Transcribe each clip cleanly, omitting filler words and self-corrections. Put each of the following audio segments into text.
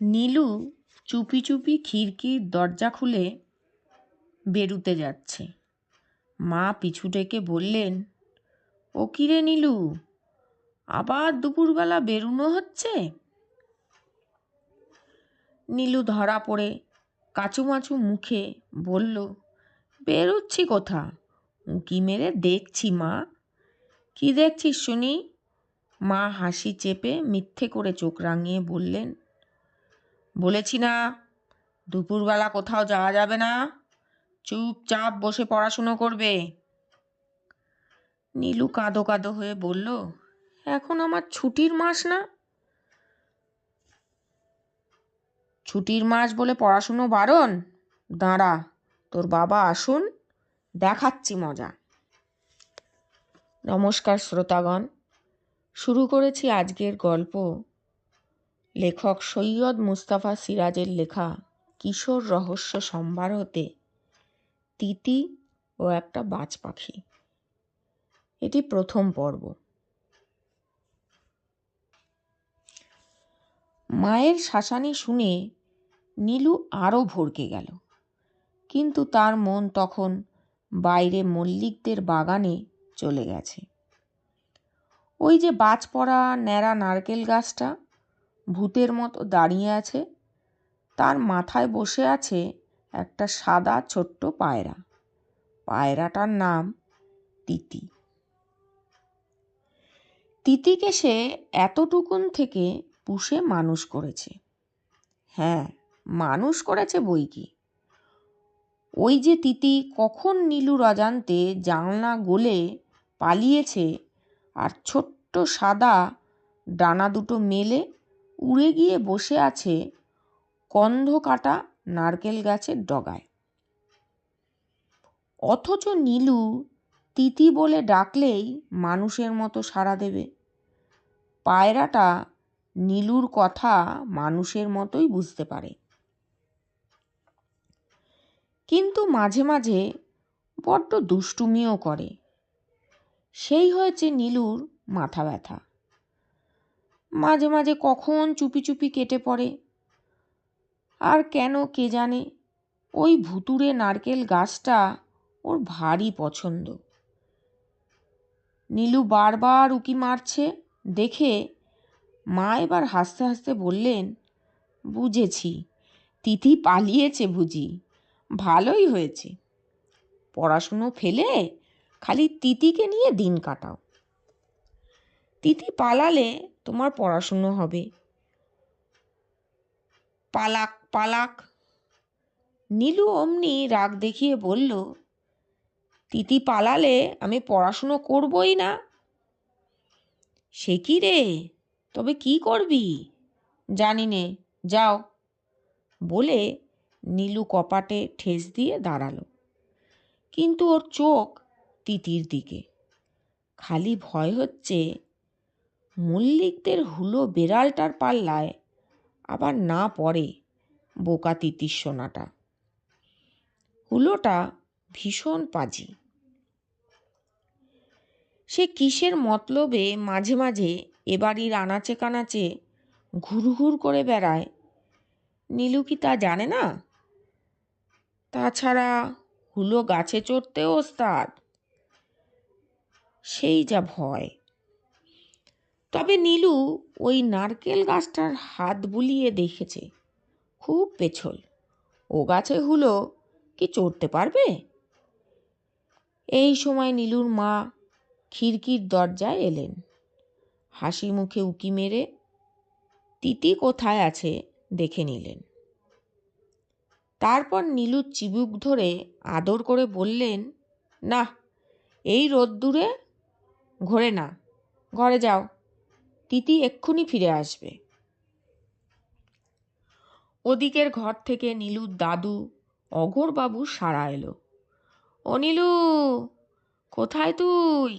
নীলু চুপি চুপি খিড়কির দরজা খুলে বেরুতে যাচ্ছে। মা পিছু ডেকে বললেন, ও কি রে নীলু, আবার দুপুরবেলা বেরুনো হচ্ছে? নীলু ধরা পড়ে কাচুমাচু মুখে বলল, বেরুচ্ছি কোথা, উঁকি মেরে দেখছি মা। কি দেখছিস শুনি? মা হাসি চেপে মিথ্যে করে চোখ রাঙিয়ে বললেন, বলেছি না দুপুরবেলা কোথাও যাওয়া যাবে না, চুপচাপ বসে পড়াশুনো করবে। নীলু কাঁদো কাঁদো হয়ে বলল, এখন আমার ছুটির মাস না। ছুটির মাস বলে পড়াশুনো বারণ? দাঁড়া, তোর বাবা আসুন, দেখাচ্ছি মজা। নমস্কার শ্রোতাগণ, শুরু করেছি আজকের গল্প লেখক সৈয়দ মুস্তাফা সিরাজের লেখা কিশোর রহস্য সম্ভার হতে তিতি ও একটা বাজ পাখি। এটি প্রথম পর্ব। মায়ের শাসানি শুনে নীলু আরও ভড়কে গেল, কিন্তু তার মন তখন বাইরে মল্লিকদের বাগানে চলে গেছে। ওই যে বাজ পড়া ন্যাড়া নারকেল গাছটা ভূতের মতো দাঁড়িয়ে আছে, তার মাথায় বসে আছে একটা সাদা ছোট্ট পায়রা। পায়রাটার নাম তিতি। তিতিকে সে এতটুকুন থেকে পুষে মানুষ করেছে। হ্যাঁ, মানুষ করেছে বই কি। ওই যে তিতি কখন নীলুর অজান্তে জানলা গলে পালিয়েছে আর ছোট্ট সাদা ডানা দুটো মেলে উড়ে গিয়ে বসে আছে কন্ধ কাটা নারকেল গাছের ডগায়। অথচ নীলু তিতি বলে ডাকলেই মানুষের মতো সাড়া দেবে। পায়রাটা নীলুর কথা মানুষের মতোই বুঝতে পারে, কিন্তু মাঝে মাঝে বড্ড দুষ্টুমিও করে। সেই হয়েছে নীলুর মাথা ব্যথা। মাঝে মাঝে কখন চুপি চুপি কেটে পড়ে, আর কেন কে জানে। ওই ভুতুড়ে নারকেল গাছটা ওর ভারী পছন্দ। নীলু বারবার উকি মারছে দেখে মা এবার হাসতে হাসতে বললেন, বুঝেছি, তিথি পালিয়েছে বুঝি, ভালোই হয়েছে। পড়াশুনো ফেলে খালি তিতিকে নিয়ে দিন কাটাও। তিতি পালালে তোমার পড়াশুনো হবে। পালাক পালাক। নীলু অমনি রাগ দেখিয়ে বলল, তিতি পালালে আমি পড়াশুনো করবই না। সে কি রে, তবে কি করবি? জানি নে, যাও। বলে নীলু কপাটে ঠেস দিয়ে দাঁড়ালো, কিন্তু ওর চোখ তিতির দিকে। খালি ভয় হচ্ছে মল্লিকদের হুলো বেড়ালটার পাল্লায় আবার না পড়ে বোকা তিতির সোনাটা। হুলোটা ভীষণ পাজি। সে কিসের মতলবে মাঝে মাঝে এবাড়ির আনাচে কানাচে ঘুরঘুর করে বেড়ায়, নীলু কি তা জানে না? তাছাড়া হুলো গাছে চড়তেও ওস্তাদ। সেই যা ভয়। তবে নীলু ওই নারকেল গাছটার হাত বুলিয়ে দেখেছে, খুব পেছল। ও গাছে হুলো কি চড়তে পারবে? এই সময় নীলুর মা খিড়কির দরজায় এলেন। হাসি মুখে উকি মেরে তিতি কোথায় আছে দেখে নিলেন। তারপর নীলুর চিবুক ধরে আদর করে বললেন, না, এই রোদ্দুরে ঘোরে না, ঘরে যাও, তিতি এক্ষুনি ফিরে আসবে। ওদিকের ঘর থেকে নীলুর দাদু অঘোরবাবু সাড়া এলো, ও নীলু, কোথায় তুই?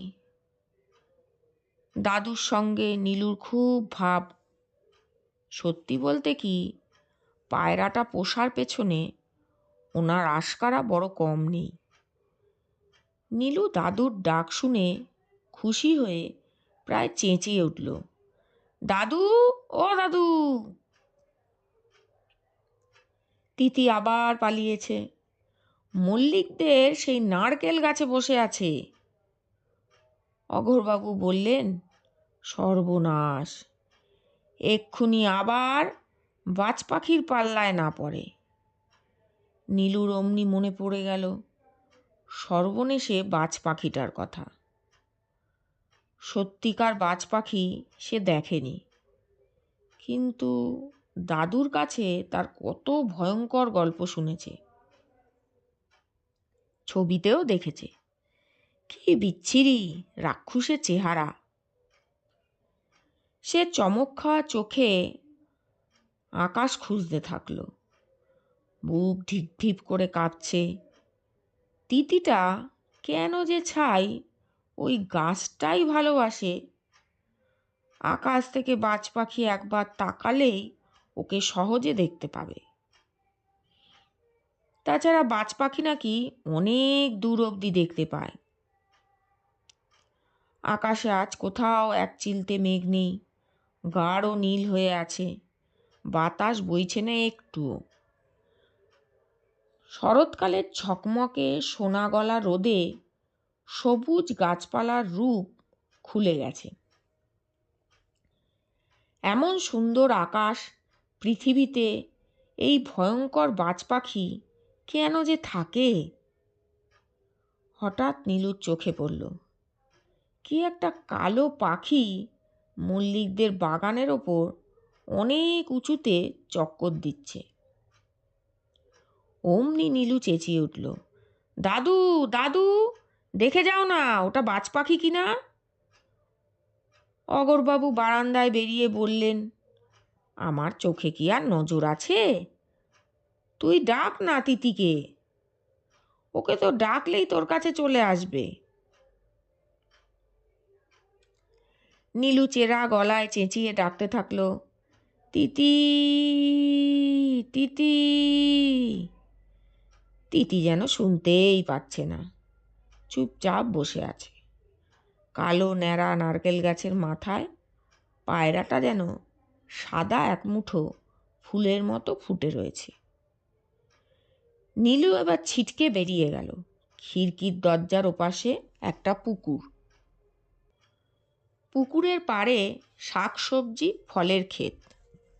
দাদুর সঙ্গে নীলুর খুব ভাব। সত্যি বলতে কি, পায়রাটা পোষার পেছনে ওনার আশকারা বড় কম নেই। নীলু দাদুর ডাক শুনে খুশি হয়ে প্রায় চেঁচিয়ে উঠল, দাদু, ও দাদু। তিতি আবার পালিয়েছে। মল্লিকদের সেই নারকেল গাছে বসে আছে। অঘোরবাবু বললেন, সর্বনাশ, এক্ষুনি আবার বাজ পাখির পাল্লায় না পড়ে। নীলুর অমনি মনে পড়ে গেল সর্বনেশে বাজ পাখিটার কথা। সত্যিকার বাজ পাখি সে দেখেনি, কিন্তু দাদুর কাছে তার কত ভয়ঙ্কর গল্প শুনেছে, ছবিতেও দেখেছে। কি বিচ্ছিরি রাক্ষসের চেহারা। সে চমক খাওয়া চোখে আকাশ খুঁজতে থাকলো। বুক ঢিপ ঢিপ করে কাঁপছে। তিতিটা কেন যে ছাই ওই গাছটাই ভালোবাসে। আকাশ থেকে বাজ পাখি একবার তাকালেই ওকে সহজে দেখতে পাবে। তাছাড়া বাজ পাখি নাকি অনেক দূর অবধি দেখতে পায়। আকাশে আজ কোথাও এক চিলতে মেঘ নেই, গাঢ় নীল হয়ে আছে, বাতাস বইছে না একটুও। শরৎকালের ঝকমকে সোনা গলা রোদে সবুজ গাছপালার রূপ খুলে গেছে। এমন সুন্দর আকাশ পৃথিবীতে এই ভয়ঙ্কর বাজ পাখি কেন যে থাকে? হঠাৎ নীলুর চোখে পড়ল কি একটা কালো পাখি মল্লিকদের বাগানের ওপর অনেক উঁচুতে চক্কর দিচ্ছে। অমনি নীলু চেঁচিয়ে উঠল, দাদু, দাদু, দেখে যাও না, ওটা বাজ পাখি কিনা। অগরবাবু বারান্দায় বেরিয়ে বললেন, আমার চোখে কি আর নজর আছে? তুই ডাক না তিতিকে, ওকে তো ডাকলেই তোর কাছে চলে আসবে। নীলু চেরা গলায় চেঁচিয়ে ডাকতে থাকলো, তিতি, তিতি। তিতি যেন শুনতেই পাচ্ছে না, চুপচাপ বসে আছে। কালো ন্যাড়া নারকেল গাছের মাথায় পায়রাটা যেন সাদা এক মুঠো ফুলের মতো ফুটে রয়েছে। নীলু এবার ছিটকে বেরিয়ে গেল। খিড়কির দরজার ওপাশে একটা পুকুর। পুকুরের পাড়ে শাকসবজি, ফলের ক্ষেত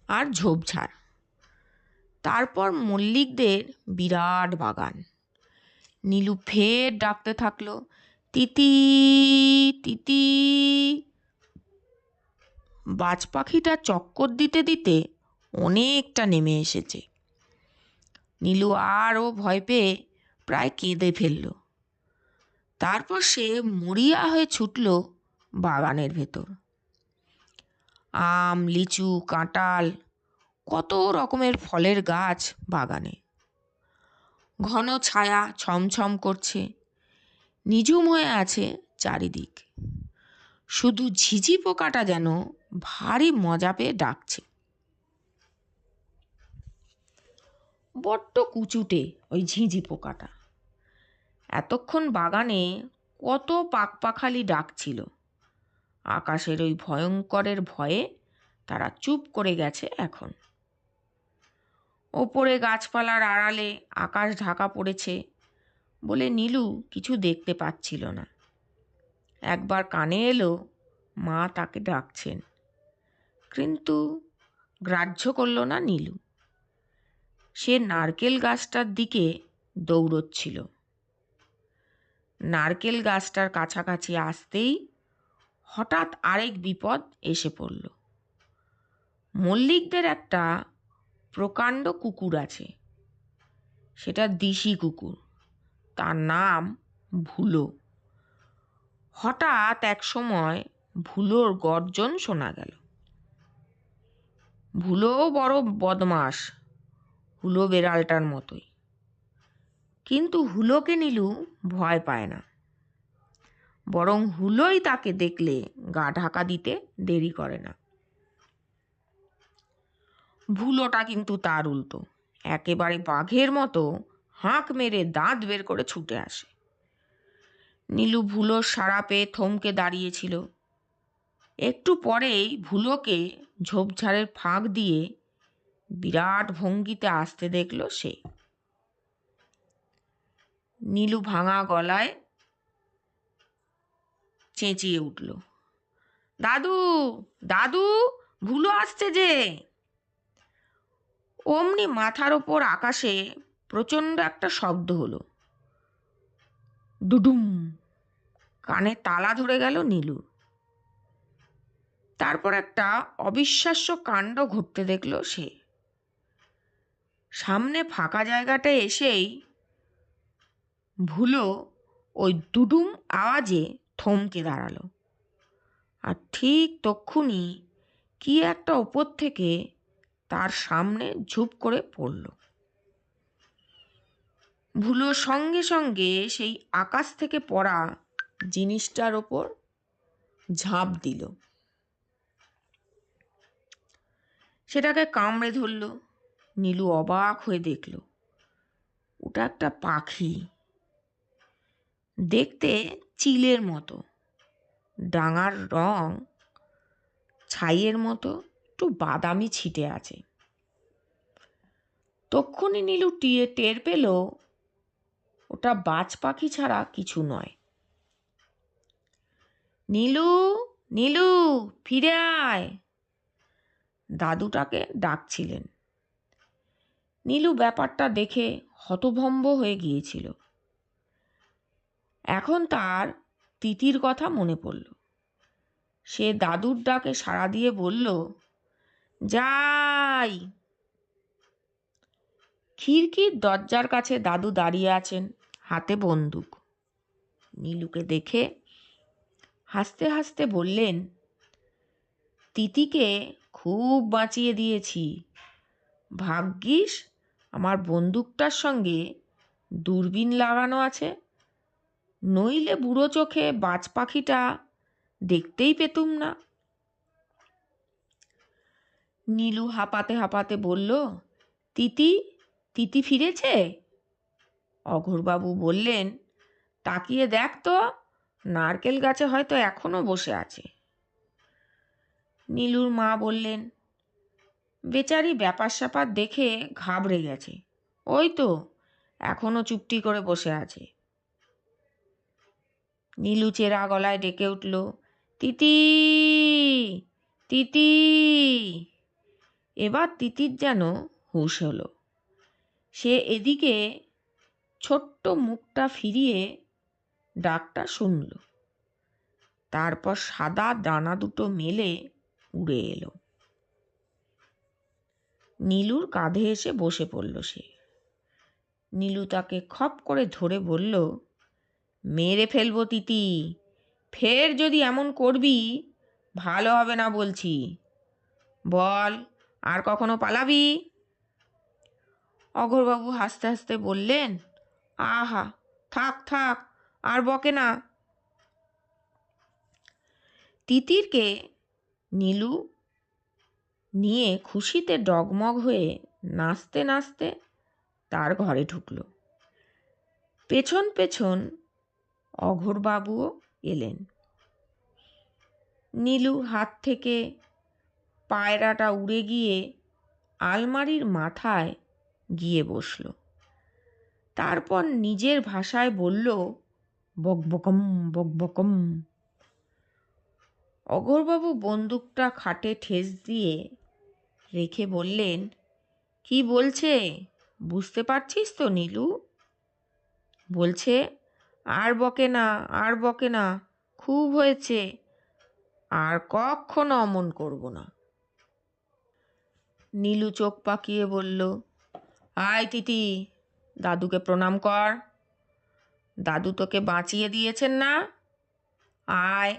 আর ঝোপঝাড়। তারপর মল্লিকদের বিরাট বাগান। নীলু ফের ডাকতে থাকলো, তিতি, তিতি। বাজ পাখিটা চক্কর দিতে দিতে অনেকটা নেমে এসেছে। নীলু আরও ভয় পেয়ে প্রায় কেঁদে ফেলল। তারপর সে মরিয়া হয়ে ছুটল বাগানের ভেতর। আম, লিচু, কাঁঠাল, কত রকমের ফলের গাছ বাগানে। ঘন ছায়া ছমছম করছে, নিঝুম হয়ে আছে চারিদিক। শুধু ঝিঝি পোকাটা যেন ভারী মজা পেয়ে ডাকছে। বড্ড কুচুটে ওই ঝিঝি পোকাটা। এতক্ষণ বাগানে কত পাখপাখালি ডাকছিল। আকাশের ওই ভয়ঙ্করের ভয়ে তারা চুপ করে গেছে এখন। ওপরে গাছপালার আড়ালে আকাশ ঢাকা পড়েছে বলে নীলু কিছু দেখতে পাচ্ছিল না। একবার কানে এলো মা তাকে ডাকছেন, কিন্তু গ্রাহ্য করল না নীলু। সে নারকেল গাছটার দিকে দৌড়চ্ছিল। নারকেল গাছটার কাছাকাছি আসতেই হঠাৎ আরেক বিপদ এসে পড়ল। মল্লিকদের একটা প্রকাণ্ড কুকুর আছে। সেটা দিশি কুকুর, তার নাম ভুলো। হঠাৎ এক সময় ভুলোর গর্জন শোনা গেল। ভুলোও বড় বদমাস, হুলো বেড়ালটার মতোই। কিন্তু হুলোকে নীলু ভয় পায় না, বরং হুলোই তাকে দেখলে গা ঢাকা দিতে দেরি করে না। ভুলোটা কিন্তু তার উল্টো, একেবারে বাঘের মতো হাঁক মেরে দাঁত বের করে ছুটে আসে। নীলু ভুলোর সাড়া পেয়ে থমকে দাঁড়িয়েছিল। একটু পরেই ভুলোকে ঝোপঝাড়ের ফাঁক দিয়ে বিরাট ভঙ্গিতে আসতে দেখল সে। নীলু ভাঙা গলায় চেঁচিয়ে উঠল, দাদু দাদু, ভুলো আসছে যে। অমনি মাথার ওপর আকাশে প্রচণ্ড একটা শব্দ হলো, ডুডুম। কানে তালা ধরে গেল নীলুর। তারপর একটা অবিশ্বাস্য কাণ্ড ঘটতে দেখল সে। সামনে ফাঁকা জায়গাটায় এসেই ভুলো ওই ডুডুম আওয়াজে থমকে দাঁড়ালো। আর ঠিক তক্ষুনি কি একটা ওপর থেকে তার সামনে ঝুপ করে পড়ল। ভুলো সঙ্গে সঙ্গে সেই আকাশ থেকে পড়া জিনিসটার ওপর ঝাঁপ দিল, সেটাকে কামড়ে ধরল। নীলু অবাক হয়ে দেখল ওটা একটা পাখি, দেখতে চিলের মতো, ডাঙার রং ছাইয়ের মতো একটু বাদামি ছিটে আছে। তক্ষুনি নীলু টের পেল ওটা বাজ পাখি ছাড়া কিছু নয়। নীলু, নীলু, ফিরে আয়, দাদুটাকে ডাকছিলেন। নীলু ব্যাপারটা দেখে হতভম্ব হয়ে গিয়েছিল। এখন তার তিতির কথা মনে পড়ল। সে দাদুর ডাকে সাড়া দিয়ে বলল, যাই। খিড়কির দরজার কাছে দাদু দাঁড়িয়ে আছেন, হাতে বন্দুক। নীলুকে দেখে হাসতে হাসতে বললেন, তিতিকে খুব বাঁচিয়ে দিয়েছি। ভাগ্যিস আমার বন্দুকটার সঙ্গে দূরবীন লাগানো আছে, নইলে বুড়ো চোখে বাজ পাখিটা দেখতেই পেতুম না। নীলু হাঁপাতে হাঁপাতে বলল, তিতি, তিতি ফিরেছে? অঘোরবাবু বললেন, তাকিয়ে দেখ তো, নারকেল গাছে হয়তো এখনো বসে আছে। নীলুর মা বললেন, বেচারি ব্যাপার স্যাপার দেখে ঘাবড়ে গেছে, ওই তো এখনো চুপটি করে বসে আছে। নীলু চেরা গলায় ডেকে উঠল, তিতি, তিতি। এবার তিতির যেন হুঁশ হলো। সে এদিকে ছোট্ট মুখটা ফিরিয়ে ডাকটা শুনল। তারপর সাদা ডানা দুটো মেলে উড়ে এলো। নীলুর কাঁধে এসে বসে পড়ল সে। নীলু তাকে খপ করে ধরে বলল, মেরে ফেলবো তিতি, ফের যদি এমন করবি ভালো হবে না বলছি। বল, আর কখনো পালাবি? অঘোরবাবু হাসতে হাসতে বললেন, আহা, থাক থাক, আর বকে না। তিতিরকে নীলু নিয়ে খুশিতে ডগমগ হয়ে নাচতে নাচতে তার ঘরে ঢুকল। পেছন পেছন অঘোরবাবুও এলেন। নীলুর হাত থেকে পায়রাটা উড়ে গিয়ে আলমারির মাথায় গিয়ে বসল। তারপর নিজের ভাষায় বলল, বকবকম বকবকম। অঘোরবাবু বন্দুকটা খাটে ঠেস দিয়ে রেখে বললেন, কি বলছে বুঝতে পারছিস তো নীলু? বলছে, আর বকে না, আর বকে না, খুব হয়েছে, আর কখনো অমন করব না। নীলু চোখ পাকিয়ে বলল, আয় তিতি, দাদুকে প্রণাম কর, দাদু তোকে বাঁচিয়ে দিয়েছেন না, আয়,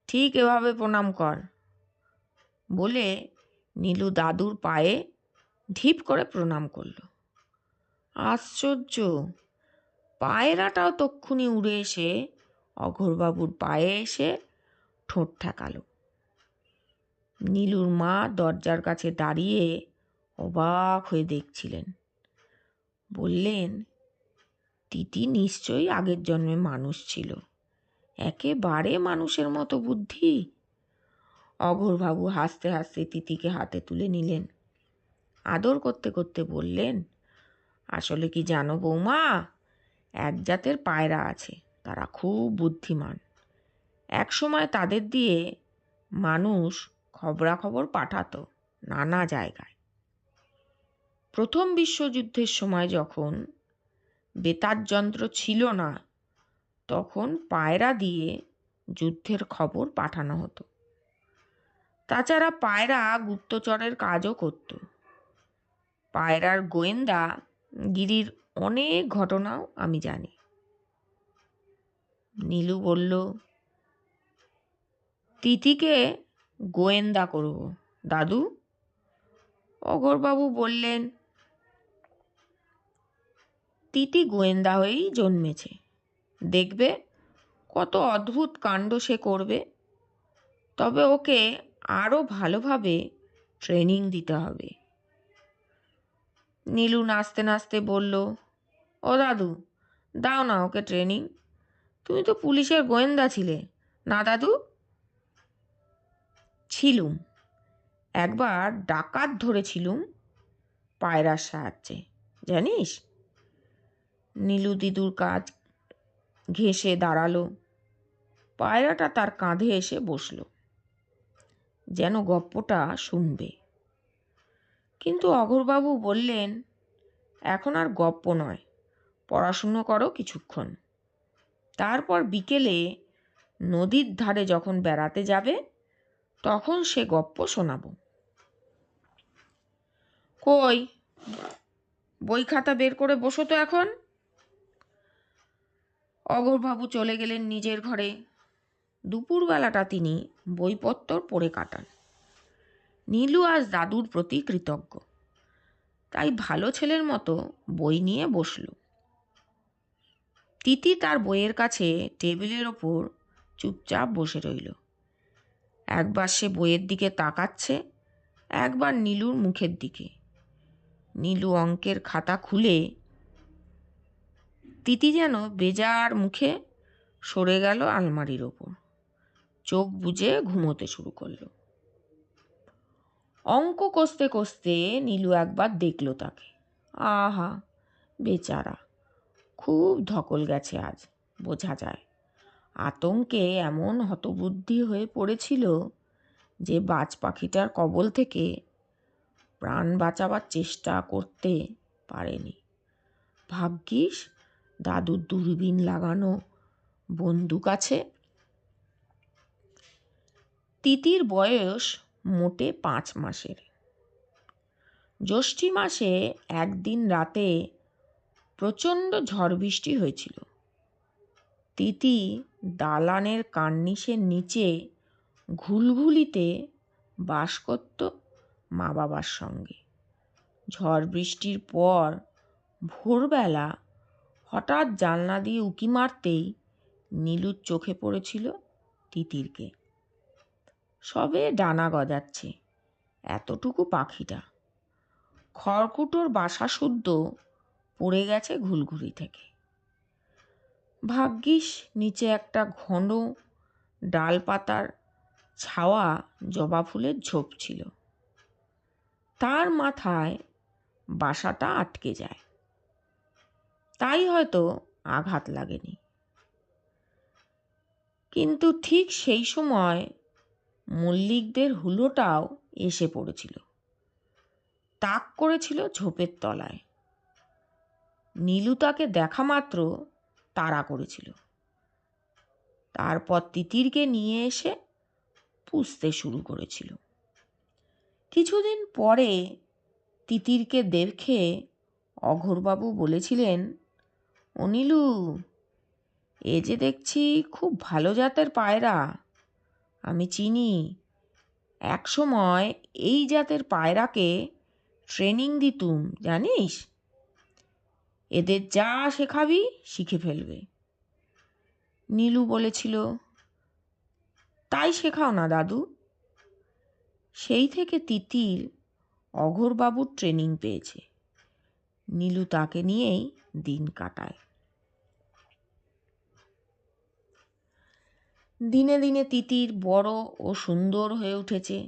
ঠিক এভাবে প্রণাম কর। বলে নীলু দাদুর পায়ে ঢিপ করে প্রণাম করল। আশ্চর্য, পায়রাটাও তক্ষুনি উড়ে এসে অঘোরবাবুর পায়ে এসে ঠোঁট ঠেকালো। নীলুর মা দরজার কাছে দাঁড়িয়ে অবাক হয়ে দেখছিলেন। বললেন, তিতি নিশ্চয়ই আগের জন্মে মানুষ ছিল, একেবারে মানুষের মতো বুদ্ধি। অঘোরবাবু হাসতে হাসতে তিতিকে হাতে তুলে নিলেন। আদর করতে করতে বললেন, আসলে কি জানো বৌমা, এক জাতের পায়রা আছে, তারা খুব বুদ্ধিমান। একসময় তাদের দিয়ে মানুষ খবরাখবর পাঠাতো নানা জায়গায়। প্রথম বিশ্বযুদ্ধের সময় যখন বেতার যন্ত্র ছিল না, তখন পায়রা দিয়ে যুদ্ধের খবর পাঠানো হতো। তাছাড়া পায়রা গুপ্তচরের কাজও করত। পায়রার গোয়েন্দা গিরির অনেক ঘটনাও আমি জানি। নীলু বলল, তিতিকে গোয়েন্দা করব দাদু। অঘোরবাবু বললেন, তিতি গোয়েন্দা হয়েই জন্মেছে, দেখবে কত অদ্ভুত কাণ্ড সে করবে। তবে ওকে আরও ভালোভাবে ট্রেনিং দিতে হবে। নীলু নাচতে নাচতে বলল, ও দাদু, দাও না ওকে ট্রেনিং। তুমি তো পুলিশের গোয়েন্দা ছিলে না দাদু? ছিলুম, একবার ডাকাত ধরেছিলুম পায়রার সাহায্যে, জানিস। নীলু দিদুর কাজ ঘেঁষে দাঁড়ালো। পায়রাটা তার কাঁধে এসে বসল, যেন গপ্পটা শুনবে। কিন্তু অঘোরবাবু বললেন, এখন আর গপ্প নয়, পড়াশুনো করো কিছুক্ষণ, তারপর বিকেলে নদীর ধারে যখন বেড়াতে যাবে তখন সে গপ্প শোনাব। কই, বই খাতা বের করে বসো তো এখন। অঘোরবাবু চলে গেলেন নিজের ঘরে। দুপুরবেলাটা তিনি বইপত্র পড়ে কাটান। নীলু আজ দাদুর প্রতি কৃতজ্ঞ, তাই ভালো ছেলের মতো বই নিয়ে বসল। তিতি তার বইয়ের কাছে টেবিলের ওপর চুপচাপ বসে রইল। একবার সে বইয়ের দিকে তাকাচ্ছে, একবার নীলুর মুখের দিকে। নীলু অঙ্কের খাতা খুলে তিতি যেন বেজার মুখে সরে গেল আলমারির ওপর, চোখ বুজে ঘুমোতে শুরু করলো। অঙ্ক কষতে কষতে নীলু একবার দেখল তাকে। আহা, বেচারা, খুব ধকল গেছে আজ, বোঝা যায়। আতঙ্কে এমন হতবুদ্ধি হয়ে পড়েছিল যে বাজ পাখিটার কবল থেকে প্রাণ বাঁচাবার চেষ্টা করতে পারেনি। ভাগ্যিস দাদুর দূরবীন লাগানো বন্দুক আছে। তিতির বয়স মোটে 5 মাসের। জ্যৈষ্ঠী মাসে একদিন রাতে প্রচণ্ড ঝড় বৃষ্টি হয়েছিল। তিতি দালানের কার্নিশের নিচে ঘুলঘুলিতে বাস করত মা বাবার সঙ্গে। ঝড় বৃষ্টির পর ভোরবেলা হঠাৎ জানলা দিয়ে উঁকি মারতেই নীলুর চোখে পড়েছিল তিতিরকে। সবে ডানা গজাচ্ছে এতটুকু পাখিটা, খড়কুটোর বাসা শুদ্ধ পড়ে গেছে ঘুলঘুলি থেকে। ভাগ্যিস নিচে একটা ঘন ডালপাতার ছাওয়া জবা ফুলের ঝোপ ছিল, তার মাথায় বাসাটা আটকে যায়, তাই হয়তো আঘাত লাগেনি। কিন্তু ঠিক সেই সময় মল্লিকদের হুলোটাও এসে পড়েছিল, তাক করেছিল ঝোপের তলায়। নীলু তাকে দেখা মাত্র তাড়া করেছিল। তারপর তিতিরকে নিয়ে এসে পুষতে শুরু করেছিল। কিছুদিন পরে তিতিরকে দেখে অঘোরবাবু বলেছিলেন, ও নীলু, এ যে দেখছি খুব ভালো জাতের পায়রা, আমি চিনি। একসময় এই জাতের পায়রাকে ট্রেনিং দিতুম, জানিস। এদের যা শেখাবি শিখে ফেলবে। নীলু বলেছিল, তাই শেখাও না দাদু। সেই থেকে তিতির অঘোরবাবুর ট্রেনিং পেয়েছে। নীলু তাকে নিয়েই দিন কাটায়। দিনে দিনে তিতির বড় ও সুন্দর হয়ে উঠেছে।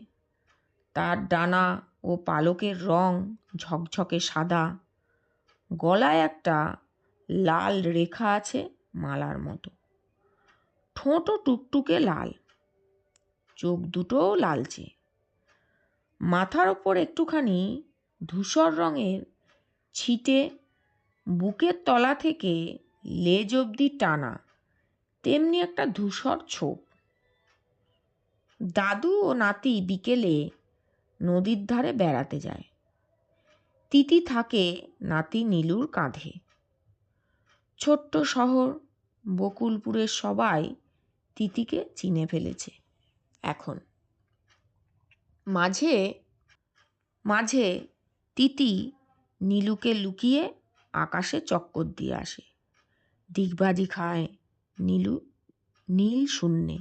তার ডানা ও পালকের রং ঝকঝকে সাদা, গলায় একটা লাল রেখা আছে মালার মতো, ঠোঁটও টুকটুকে লাল, চোখ দুটোও লালচে, মাথার ওপর একটুখানি ধূসর রঙের ছিটে, বুকের তলা থেকে লেজ অবধি টানা তেমনি একটা ধূসর ছোপ। দাদু ও নাতি বিকেলে নদীর ধারে বেড়াতে যায়। তিতি থাকে নাতি নীলুর কাঁধে। ছোট্ট শহর বকুলপুরের সবাই তিতিকে চিনে ফেলেছে এখন। মাঝে মাঝে তিতি নীলুকে লুকিয়ে আকাশে চক্কর দিয়ে আসে, ডিগবাজি খায় নীল শূন্যে।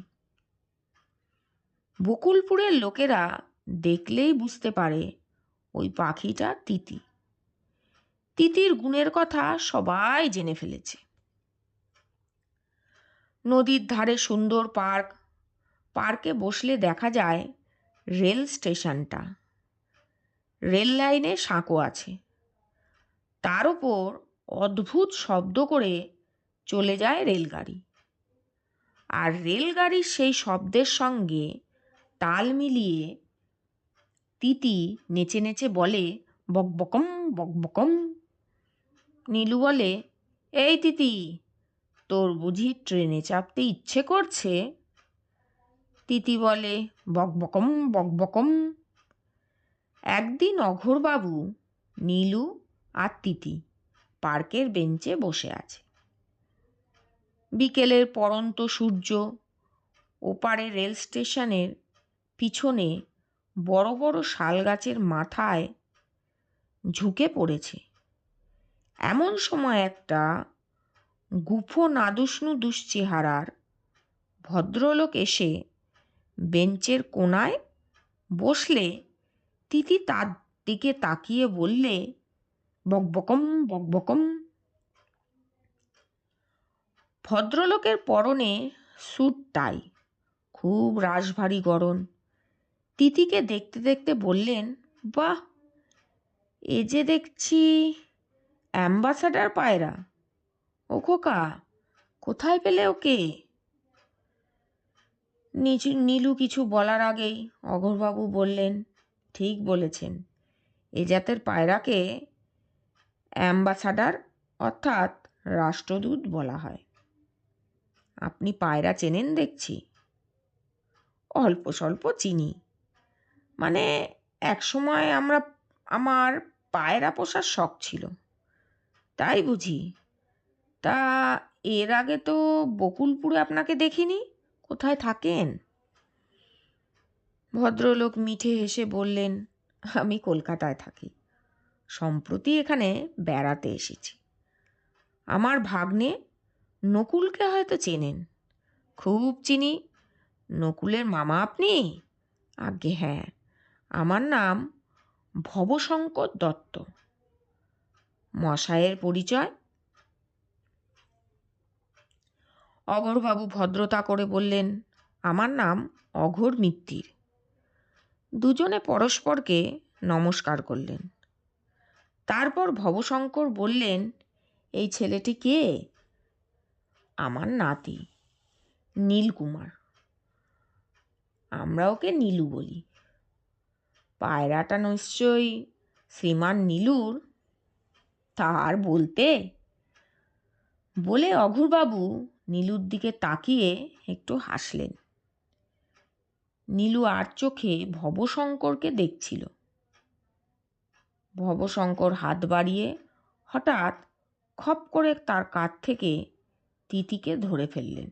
বকুলপুরের লোকেরা দেখলেই বুঝতে পারে ওই পাখিটা তিতি। তিতির গুণের কথা সবাই জেনে ফেলেছে। নদীর ধারে সুন্দর পার্ক, পার্কে বসলে দেখা যায় রেল স্টেশনটা। রেল লাইনে সাঁকো আছে, তার ওপর অদ্ভুত শব্দ করে চলে যায় রেলগাড়ি। আর রেলগাড়ির সেই শব্দের সঙ্গে তাল মিলিয়ে তিতি নেচে নেচে বলে, বকবকম বকবকম। নীলু বলে, এই তিতি, তোর বুঝি ট্রেনে চাপতে ইচ্ছে করছে? তিতি বলে, বকবকম বকবকম। একদিন অঘোরবাবু, নীলু আর তিতি পার্কের বেঞ্চে বসে আছে। বিকেলের পড়ন্ত সূর্য ওপারে রেল স্টেশনের পিছনে বড় বড় শাল গাছের মাথায় ঝুঁকে পড়েছে। এমন সময় একটা গুফো নাদুস চেহারার ভদ্রলোক এসে বেঞ্চের কোণায় বসলে তিতি তার দিকে তাকিয়ে বললে, বকবকম বকবকম। ভদ্রলোকের পরনে স্যুট টাই, খুব রাশভারী গরম। তিতিকে দেখতে দেখতে বললেন, বাহ, এ যে দেখছি অ্যাম্বাসাডার পায়রা। ও খোকা, কোথায় পেলে ওকে? নীলু কিছু বলার আগেই অঘোরবাবু বললেন, ঠিক বলেছেন, এ জাতের পায়রাকে অ্যাম্বাসাডার অর্থাৎ রাষ্ট্রদূত বলা হয়। আপনি পায়রা চেনেন দেখছি। অল্প স্বল্প চিনি, মানে একসময় আমার পায়রা পোষার শখ ছিল, তাই বুঝি। তা এর আগে তো বকুলপুরে আপনাকে দেখিনি, কোথায় থাকেন? ভদ্রলোক মিঠে হেসে বললেন, আমি কলকাতায় থাকি, সম্প্রতি এখানে বেড়াতে এসেছি। আমার ভাগ্নে নকুলকে হয়তো চেনেন। খুব চিনি। নকুলের মামা আপনি? আজ্ঞে হ্যাঁ, আমার নাম ভবশঙ্কর দত্ত। মশায়ের পরিচয়? অঘোরবাবু ভদ্রতা করে বললেন, আমার নাম অঘোর মিত্তির। দুজনে পরস্পরকে নমস্কার করলেন। তারপর ভবশঙ্কর বললেন, এই ছেলেটি কে? আমার নাতি, নীলকুমার। আমরা ওকে নীলু বলি। পায়রাটা নিশ্চয়ই শ্রীমান নীলুর। তার বলতে, বলে অঘোরবাবু নীলুর দিকে তাকিয়ে একটু হাসলেন। নীলু আর চোখে ভবশঙ্করকে দেখছিল। ভবশঙ্কর হাত বাড়িয়ে হঠাৎ খপ করে তার কাঁধ থেকে তিতিকে ধরে ফেললেন।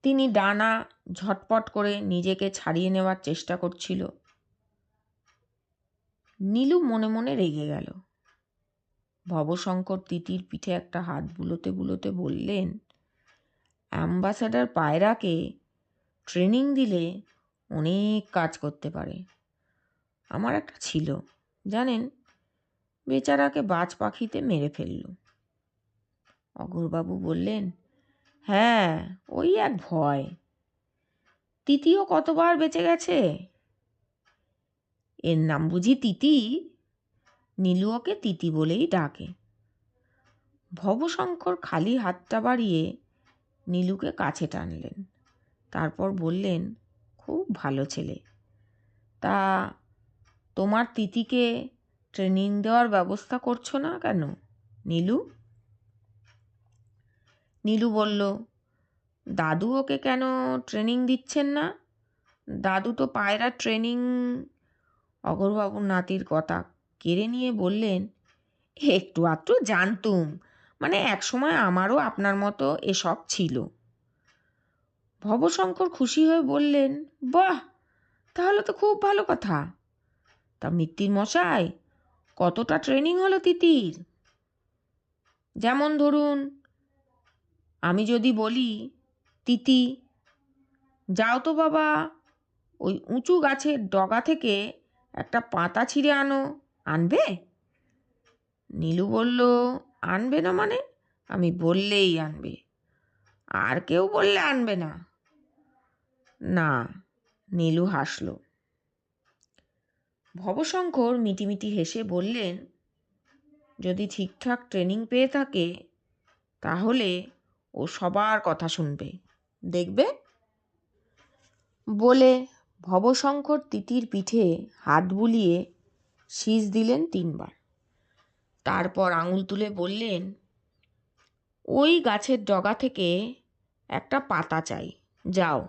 তিনি ডানা ঝটপট করে নিজেকে ছাড়িয়ে নেওয়ার চেষ্টা করছিল। নীলু মনে মনে রেগে গেল। ভবশঙ্কর তিতির পিঠে একটা হাত বুলোতে বুলোতে বললেন, অ্যাম্বাসাডার পায়রাকে ট্রেনিং দিলে অনেক কাজ করতে পারে। আমার একটা ছিল, জানেন, বেচারাকে বাজ পাখিতে মেরে ফেলল। অঘোরবাবু বললেন, হ্যাঁ, ওই এক ভয়। তিতিও কতবার বেঁচে গেছে। এর নাম বুঝি তিতি? নীলু ওকে তিতি বলেই ডাকে। ভবশঙ্কর খালি হাতটা বাড়িয়ে নীলুকে কাছে টানলেন। তারপর বললেন, খুব ভালো ছেলে। তা তোমার তিতিকে ট্রেনিং দেওয়ার ব্যবস্থা করছো না কেন নীলু? নীলু বলল, দাদু ওকে কেন ট্রেনিং দিচ্ছেন না? দাদু তো পায়রা ট্রেনিং। অঘোরবাবুর নাতির কথা কেড়ে নিয়ে বললেন, একটু আধটু জানতুম, মানে একসময় আমারও আপনার মতো এসব ছিল। ভবশঙ্কর খুশি হয়ে বললেন, বাহ, তাহলে তো খুব ভালো কথা। তা মিত্তির মশাই, কতটা ট্রেনিং হলো তিতির? যেমন ধরুন, আমি যদি বলি, তিতি যাও তো বাবা, ওই উঁচু গাছের ডগা থেকে একটা পাতা ছিঁড়ে আনো, আনবে? নীলু বলল, আনবে না মানে? আমি বললেই আনবে। আর কেউ বললে আনবে না? না। নীলু হাসল। ভবশঙ্কর মিটিমিটি হেসে বললেন, যদি ঠিকঠাক ট্রেনিং পেয়ে থাকে তাহলে ও সবার কথা শুনবে, দেখবে। বলে ভবশঙ্কর তিতির পিঠে হাত বুলিয়ে শীষ দিলেন 3 বার। তারপর আঙুল তুলে বললেন, ওই গাছের ডগা থেকে একটা পাতা চাই, যাও।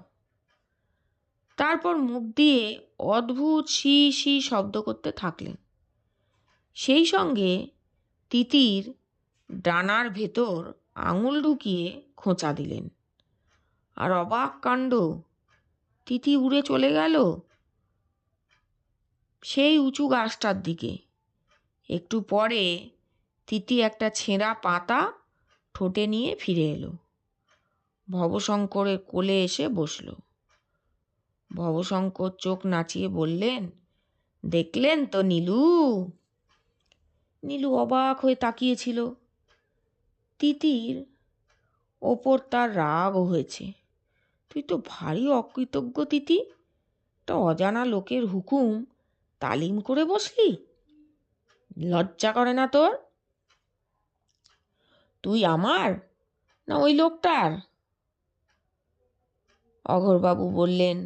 তারপর মুখ দিয়ে অদ্ভুত শি শি শব্দ করতে থাকলেন। সেই সঙ্গে তিতির ডানার ভেতর আঙুল ঢুকিয়ে খোঁচা দিলেন। আর অবাক কাণ্ড, তিতি উড়ে চলে গেল সেই উঁচু গাছটার দিকে। একটু পরে তিতি একটা ছেঁড়া পাতা ঠোঁটে নিয়ে ফিরে এলো। ভবশঙ্করের কোলে এসে বসল। ভবশঙ্কর চোখ নাচিয়ে বললেন, দেখলেন তো নীলু? নীলু অবাক হয়ে তাকিয়েছিল। তিতির ওপর তার রাগও হয়েছে। তুই তো ভারী অকৃতজ্ঞ তিতি, তা অজানা লোকের হুকুম তালিম করে বসলি, লজ্জা করে না তোর? তুই আমার না ওই লোকটার? অঘোরবাবু বললেন,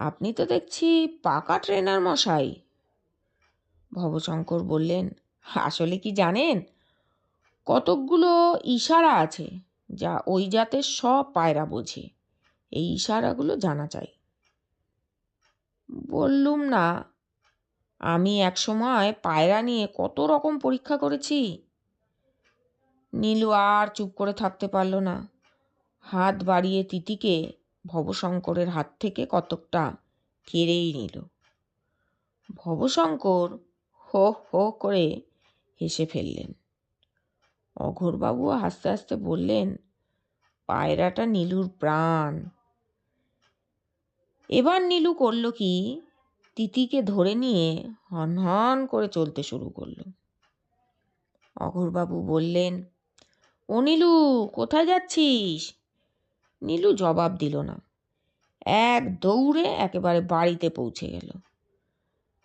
আপনি তো দেখছি পাকা ট্রেনার মশাই। ভবশঙ্কর বললেন, আসলে কি জানেন, কতকগুলো ইশারা আছে যা ওই জাতের সব পায়রা বোঝে। এই ইশারাগুলো জানা চাই। বললুম না, আমি একসময় পায়রা নিয়ে কত রকম পরীক্ষা করেছি। নীলু আর চুপ করে থাকতে পারল না। হাত বাড়িয়ে তিতিকে ভবশঙ্করের হাত থেকে কতকটা কেড়েই নিল। ভবশঙ্কর হো হো করে হেসে ফেললেন। অঘোরবাবু হাসতে হাসতে বললেন, পায়রাটা নীলুর প্রাণ। এবার নীলু করল কি, তিতিকে ধরে নিয়ে হন হন করে চলতে শুরু করলো। অঘোরবাবু বললেন, ও নীলু, কোথায় যাচ্ছিস? নীলু জবাব দিল না। এক দৌড়ে একেবারে বাড়িতে পৌঁছে গেল।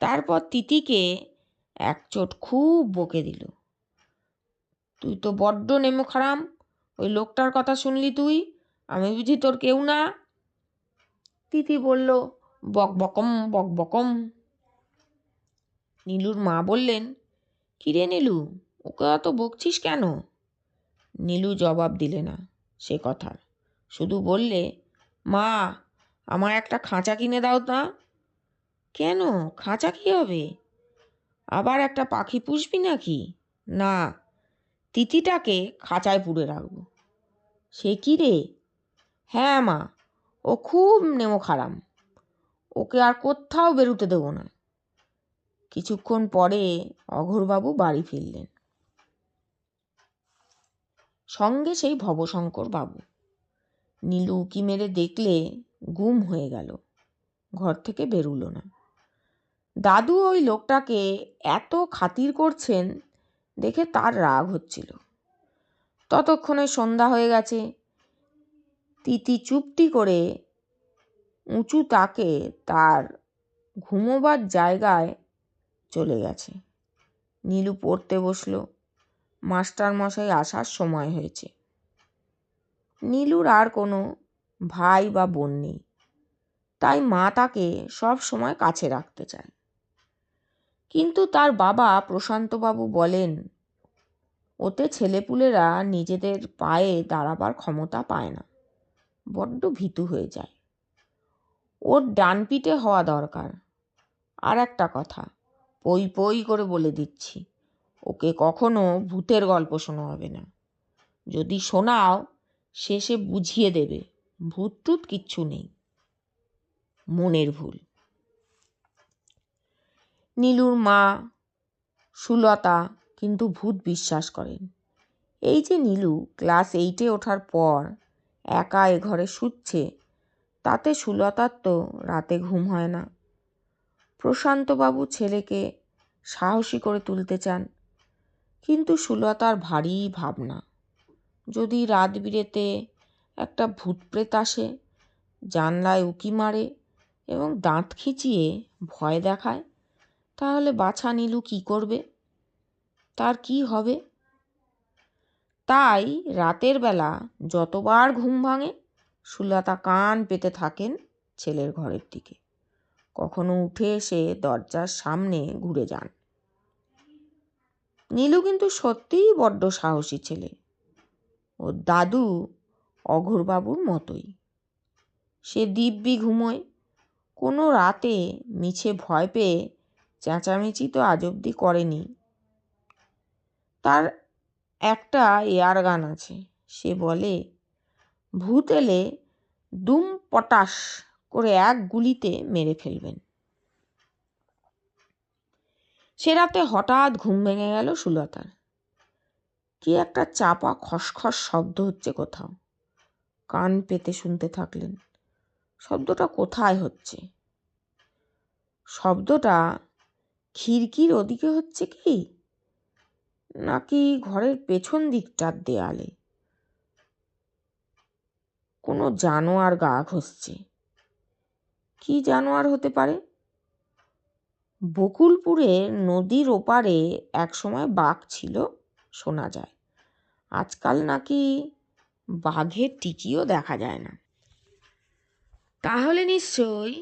তারপর তিতিকে এক চোট খুব বকে দিল। তুই তো বড্ড নেমোখারাম, ওই লোকটার কথা শুনলি তুই? আমি বুঝি তোর কেউ না? তিতি বলল, বক বকম বক বকম। নীলুর মা বললেন, কিরে নীলু, ওকে অত বকছিস কেন? নীলু জবাব দিলে না সে কথার, শুধু বললে, মা, আমার একটা খাঁচা কিনে দাও না। কেন, খাঁচা কী হবে? আবার একটা পাখি পুষবি নাকি? না, তিতিটাকে খাঁচায় পুরে রাখবো। সে কি রে? হ্যাঁ মা, ও খুব নেমোখারাম, ওকে আর কোথাও বেরুতে দেবো না। কিছুক্ষণ পরে অঘোরবাবু বাড়ি ফিরলেন, সঙ্গে সেই ভবশঙ্কর বাবু। নীলু উঁকি মেরে দেখলে গুম হয়ে গেল, ঘর থেকে বেরুলো না। দাদু ওই লোকটাকে এত খাতির করছেন দেখে তার রাগ হচ্ছিল। ততক্ষণে সন্ধ্যা হয়ে গেছে। তিতি চুপটি করে উঁচু তাকে তার ঘুমোবার জায়গায় চলে গেছে। নীলু পড়তে বসল। মাস্টারমশাই আসার সময় হয়েছে। নীলুর আর কোনো ভাই বা বোন নেই, তাই মা তাকে সব সময় কাছে রাখতে চায়। কিন্তু তার বাবা প্রশান্তবাবু বলেন, ওতে ছেলেপুলেরা নিজেদের পায়ে দাঁড়াবার ক্ষমতা পায় না, বড্ড ভীতু হয়ে যায়। ওর ডান পিঠে হওয়া দরকার। আর একটা কথা পই পই করে বলে দিচ্ছি, ওকে কখনো ভূতের গল্প শোনাবে না। যদি শোনাও, শেষে বুঝিয়ে দেবে ভূত টুত কিচ্ছু নেই, মনের ভুল। নীলুর মা সুলতা কিন্তু ভূত বিশ্বাস করেন। এই যে নীলু ক্লাস 8-এ ওঠার পর একা এ ঘরে শুচ্ছে, তাতে সুলতার তো রাতে ঘুম হয় না। প্রশান্তবাবু ছেলেকে সাহসী করে তুলতে চান, কিন্তু সুলতার ভারী ভাবনা, যদি রাত বিরেতে একটা ভূত প্রেত আসে, জানলায় উকি মারে এবং দাঁত খিচিয়ে ভয় দেখায়, তাহলে বাছা নীলু কী করবে? তার কি হবে? তাই রাতের বেলা যতবার ঘুম ভাঙে, সুলতা কান পেতে থাকেন ছেলের ঘরের দিকে। কখনো উঠে এসে দরজার সামনে ঘুরে যান। নীলু কিন্তু সত্যিই বড্ড সাহসী ছেলে। ওর দাদু অঘোরবাবুর মতোই। সে দিব্যি ঘুমোয়। কোনো রাতে মিছে ভয় পেয়ে চেঁচামেচি তো আজ অবধি করেনি। তার একটা এয়ার গান আছে। সে বলে, ভূত এলে দুম পটাশ করে এক গুলিতে মেরে ফেলবেন। সে রাতে হঠাৎ ঘুম ভেঙে গেল সুলতার। কি একটা চাপা খসখস শব্দ হচ্ছে কোথাও। কান পেতে শুনতে থাকলেন। শব্দটা কোথায় হচ্ছে? শব্দটা খিড়কির ওদিকে হচ্ছে কি, নাকি ঘরের পেছন দিকটার দেয়ালে? কোনো জানোয়ার গা ঘষছে। কি জানোয়ার হতে পারে? বকুলপুরে নদীর ওপারে একসময় বাঘ ছিল শোনা যায়। আজকাল নাকি বাঘের টিকিও দেখা যায় না। তাহলে নিশ্চয়ই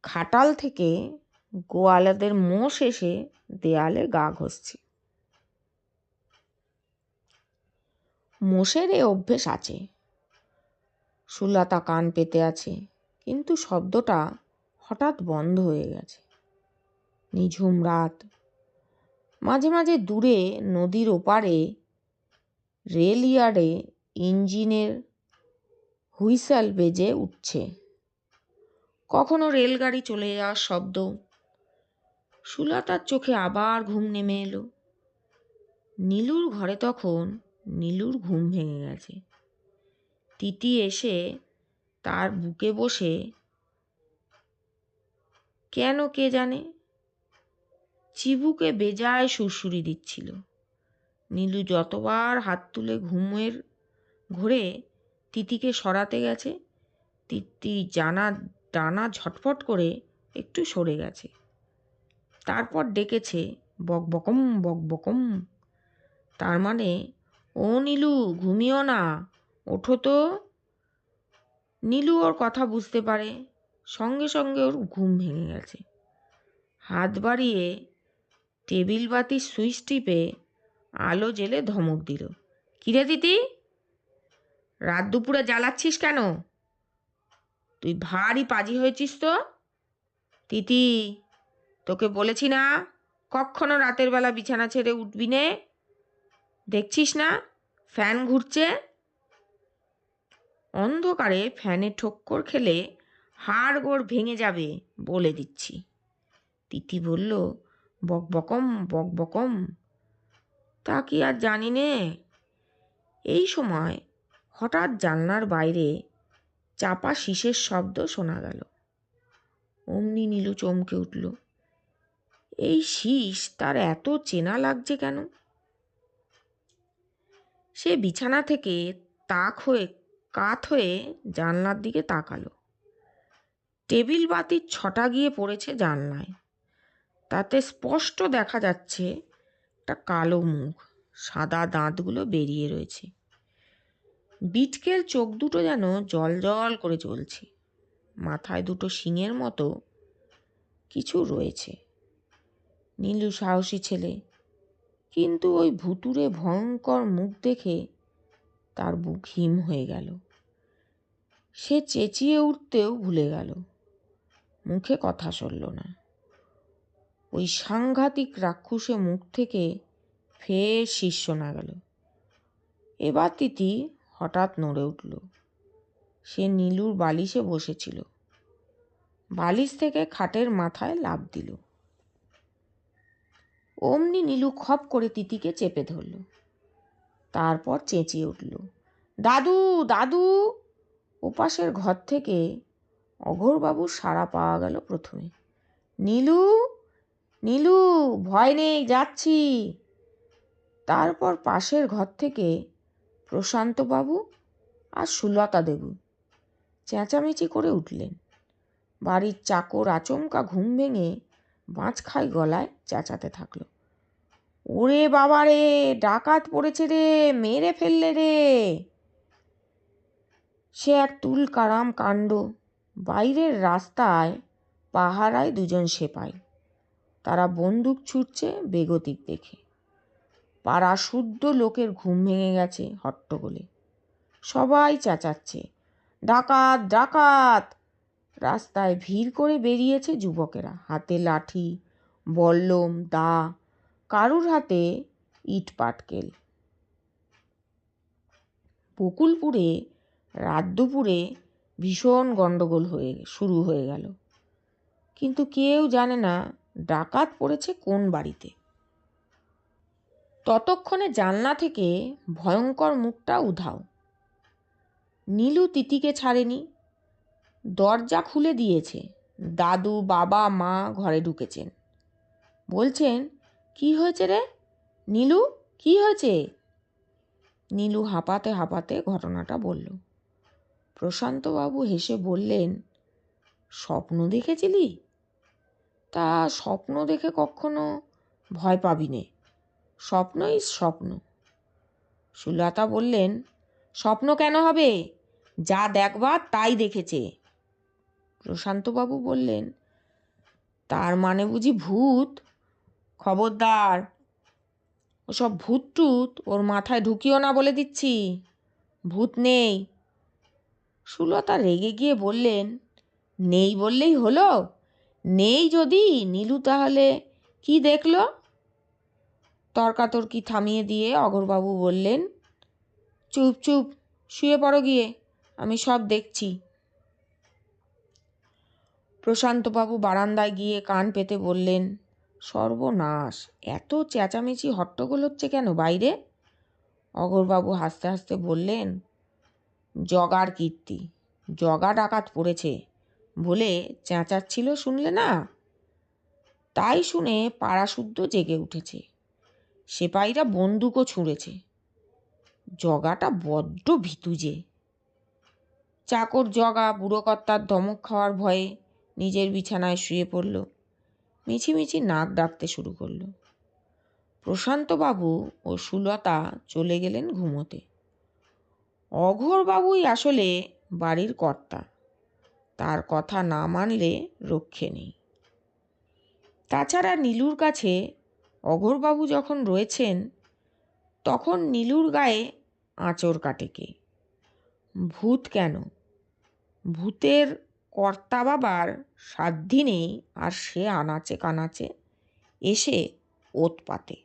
খাটাল থেকে গোয়ালাদের মোষ এসে দেয়ালে গা ঘষছে। মোষের এ অভ্যেস আছে। সুলতা কান পেতে আছে, কিন্তু শব্দটা হঠাৎ বন্ধ হয়ে গেছে। নিঝুম রাত। মাঝে মাঝে দূরে নদীর ওপারে রেল ইয়ার্ডে ইঞ্জিনের হুইসেল বেজে উঠছে। কখনো রেলগাড়ি চলে যাওয়ার শব্দ। সুলতার চোখে আবার ঘুম নেমে এলো। নীলুর ঘরে তখন নীলুর ঘুম ভেঙে গেছে। তিতি এসে তার বুকে বসে কেন কে জানে চিবুকে বেজায় সুরসুরি দিচ্ছিল। নীলু যতবার হাত তুলে ঘুমের ঘোরে তিতিকে সরাতে গেছে, তিতি ডানা ঝটফট করে একটু সরে গেছে। তারপর ডেকেছে, বকবকম বকবকম। তার মানে, ও নীলু, ঘুমিও না, ওঠো তো। নীলু ওর কথা বুঝতে পারে। সঙ্গে সঙ্গে ওর ঘুম ভেঙে গেছে। হাত বাড়িয়ে টেবিল বাতির সুইচ টিপে আলো জেলে ধমক দিল, কিরে তিতি, রাত দুপুরে জ্বালাচ্ছিস কেন? তুই ভারী পাজি হয়েছিস তো। তিতি, তোকে বলেছি না কখনো রাতের বেলা বিছানা ছেড়ে উঠবি নে। দেখছিস না ফ্যান ঘুরছে? অন্ধকারে ফ্যানে ঠোক্কর খেলে হাড়গোড় ভেঙে যাবে বলে দিচ্ছি। তিতি বলল, বকবকম বকবকম। তা কি আর জানি নে। এই সময় হঠাৎ জানলার বাইরে চাপা শীষের শব্দ শোনা গেল। অমনি নীলু চমকে উঠল। এই শীষ তার এত চেনা লাগছে কেন? সে বিছানা থেকে কাত হয়ে জানলার দিকে তাকালো। টেবিল বাতির ছটা গিয়ে পড়েছে জানলায়। তাতে স্পষ্ট দেখা যাচ্ছে একটা কালো মুখ, সাদা দাঁতগুলো বেরিয়ে রয়েছে। বিটকেল চোখ দুটো যেন জল জল করে জ্বলছে। মাথায় দুটো শিঙের মতো কিছু রয়েছে। নীলু সাহসী ছেলে, কিন্তু ওই ভুতুড়ে ভয়ঙ্কর মুখ দেখে তার বুক হিম হয়ে গেল। সে চেঁচিয়ে উঠতেও ভুলে গেল, মুখে কথা সরল না। ওই সাংঘাতিক রাক্ষসে মুখ থেকে ফের শীষ শোনা গেল। এবার তিতি হঠাৎ নড়ে উঠল। সে নীলুর বালিশে বসেছিল। বালিশ থেকে খাটের মাথায় লাফ দিল। অমনি নীলু খপ করে তিতিকে চেপে ধরল। তারপর চেঁচিয়ে উঠল, দাদু দাদু! ওপাশের ঘর থেকে অঘোরবাবুর সাড়া পাওয়া গেল প্রথমে। নীলু, নীলু, ভয় নেই, যাচ্ছি। তারপর পাশের ঘর থেকে প্রশান্তবাবু আর সুলতা দেবী চেঁচামেচি করে উঠলেন। বাড়ির চাকর আচমকা ঘুম ভেঙে বাঁচখাই গলায় চেঁচাতে থাকলো, ওরে বাবা রে, ডাকাত পড়েছে রে, মেরে ফেললে রে! সে এক তুলকালাম কাণ্ড। বাইরের রাস্তায় পাহারায় দুজন সেপাই। তারা বন্দুক ছুটছে বেগতিক দেখে। পাড়া শুদ্ধ লোকের ঘুম ভেঙে গেছে হট্টগোলে। সবাই চেঁচাচ্ছে, ডাকাত ডাকাত! রাস্তায় ভিড় করে বেরিয়েছে যুবকেরা, হাতে লাঠি, বল্লম, দা, কারুর হাতে ইট পাটকেল। বকুলপুরে রাত দুপুরে ভীষণ গণ্ডগোল শুরু হয়ে গেল, কিন্তু কেউ জানে না ডাকাত পড়েছে কোন বাড়িতে। ততক্ষণে জানলা থেকে ভয়ঙ্কর মুখটা উধাও। নীলু তিতিকে ছাড়েনি, দরজা খুলে দিয়েছে। দাদু, বাবা, মা ঘরে ঢুকেছেন। বলছেন, কি হয়েছে রে নীলু, কি হয়েছে? নীলু হাঁপাতে হাঁপাতে ঘটনাটা বলল। প্রশান্তবাবু হেসে বললেন, স্বপ্ন দেখেছিলি? তা স্বপ্ন দেখে কখনো ভয় পাবি নে, স্বপ্নই স্বপ্ন। সুলতা বললেন, স্বপ্ন কেন হবে, যা দেখবার তাই দেখেছে। প্রশান্তবাবু বললেন, তার মানে বুঝি ভূত? খবরদার, ওসব ভূত টুত ওর মাথায় ঢুকিও না বলে দিচ্ছি, ভূত নেই। সুলতা রেগে গিয়ে বললেন, নেই বললেই হলো? নেই যদি, নীলু তাহলে কি দেখল? তর্কাতর্কি থামিয়ে দিয়ে অঘোরবাবু বললেন, চুপ চুপ, শুয়ে পড়ো গিয়ে, আমি সব দেখছি। প্রশান্তবাবু বারান্দায় গিয়ে কান পেতে বললেন, সর্বনাশ, এত চেঁচামেচি হট্টগোল হচ্ছে কেন বাইরে? অঘোরবাবু হাসতে হাসতে বললেন, জগার কীর্তি, জগা ডাকাত পড়েছে বলে চেঁচাচ্ছিল, শুনলে না? তাই শুনে পাড়া শুদ্ধ জেগে উঠেছে। সেপাইরা বন্দুকও ছুঁড়েছে। জগাটা বড্ড ভীতু যে। চাকর জগা বুড়োকর্তার ধমক খাওয়ার ভয়ে নিজের বিছানায় শুয়ে পড়ল। মিছিমিছি নাক ডাকতে শুরু করল। প্রশান্তবাবু ও সুলতা চলে গেলেন ঘুমোতে। অঘোরবাবুই আসলে বাড়ির কর্তা, তার কথা না মানলে রক্ষে নেই। তাছাড়া নীলুর কাছে অঘোরবাবু যখন রয়েছেন, তখন নীলুর গায়ে আঁচড় কাটে কে? ভূত কেন, ভূতের কর্তা বাবার সাধ্যি নেই, আর সে আনাচে কানাচে এসে ওত পাতে।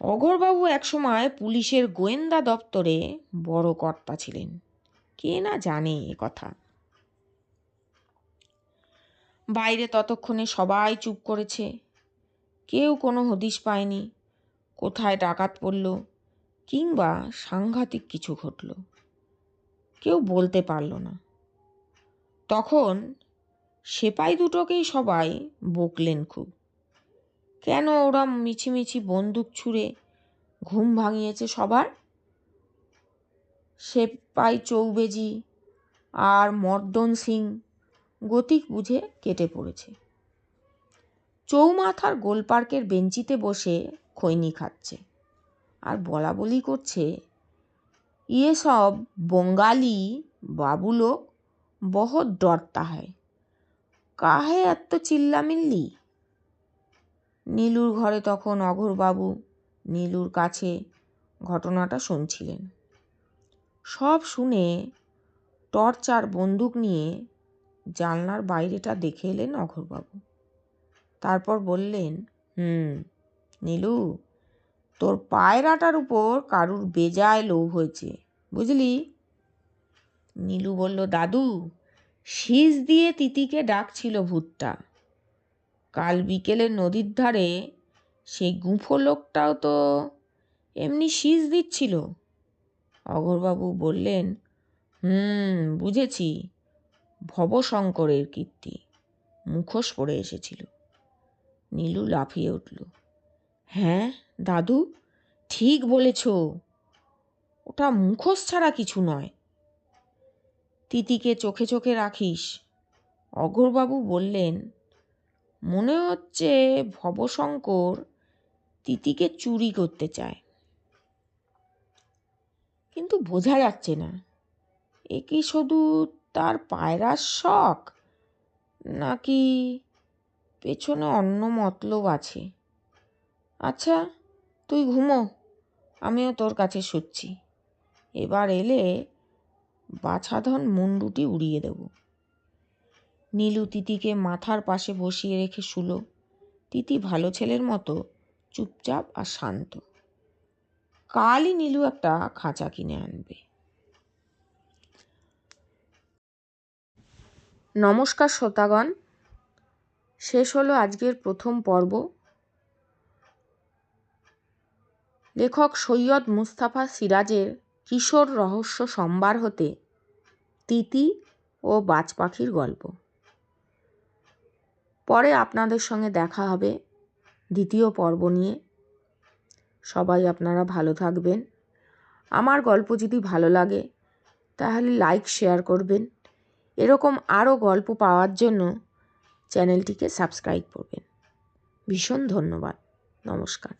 অঘোরবাবু একসময় পুলিশের গোয়েন্দা দপ্তরে বড় কর্তা ছিলেন, কে না জানে এ কথা। বাইরে ততক্ষণে সবাই চুপ করেছে, কেউ কোনো হদিশ পায়নি কোথায় ডাকাত পড়ল কিংবা সাংঘাতিক কিছু ঘটল। কেউ বলতে পারল না। তখন সেপাই দুটোকেই সবাই বকলেন খুব, কেন ওরা মিছিমিছি বন্দুক ছুঁড়ে ঘুম ভাঙিয়েছে সবার। সেপাই চৌবেজি আর মর্দন সিং গতিক বুঝে কেটে পড়েছে। চৌমাথার গোলপার্কের বেঞ্চিতে বসে খৈনি খাচ্ছে আর বলা বলি করছে, ये सब बंगाली बाबू लोग बहुत डरता है, काहे এত চিল্লামিল্লি। নীলুর ঘরে তখন অঘোরবাবু নীলুর কাছে ঘটনাটা শুনছিলেন। সব শুনে টর্চ আর বন্দুক নিয়ে জানলার বাইরেটা দেখে এলেন অঘোরবাবু। তারপর বললেন, নীলু, তোর পায়রাটার উপর কারুর বেজায় লোভ হয়েছে, বুঝলি? নীলু বলল, দাদু, শীষ দিয়ে তিতিকে ডাকছিল ভূতটা। কাল বিকেলে নদীর ধারে সেই গুঁফো লোকটাও তো এমনি শীষ দিচ্ছিল। অঘোরবাবু বললেন, বুঝেছি, ভবশঙ্করের কীর্তি, মুখোশ পরে এসেছিল। নীলু লাফিয়ে উঠল, হ্যাঁ দাদু, ঠিক বলেছ, ওটা মুখোশ ছাড়া কিছু নয়। তিতিকে চোখে চোখে রাখিস। অঘোরবাবু বললেন, মনে হচ্ছে ভবশঙ্কর তিতিকে চুরি করতে চায়, কিন্তু বোঝা যাচ্ছে না এ কি শুধু তার পায়রার শখ, নাকি পেছনে অন্য মতলব আছে। আচ্ছা, তুই ঘুমো, আমিও তোর কাছে শুচ্ছি। এবার এলে বাছাধন মুন্ডুটি উড়িয়ে দেব। নীলু তিতিকে মাথার পাশে বসিয়ে রেখে শুলো। তিতি ভালো ছেলের মতো চুপচাপ আর শান্ত। কালই নীলু একটা খাঁচা কিনে আনবে। নমস্কার শ্রোতাগণ, শেষ হলো আজকের প্রথম পর্ব। লেখক সৈয়দ মুস্তাফা সিরাজের কিশোর রহস্য সম্ভার হতে তিতি ও বাজ পাখির গল্প। পরে আপনাদের সঙ্গে দেখা হবে দ্বিতীয় পর্ব নিয়ে। সবাই আপনারা ভালো থাকবেন। আমার গল্প যদি ভালো লাগে তাহলে লাইক শেয়ার করবেন। এরকম আরও গল্প পাওয়ার জন্য চ্যানেলটিকে সাবস্ক্রাইব করবেন। ভীষণ ধন্যবাদ। নমস্কার।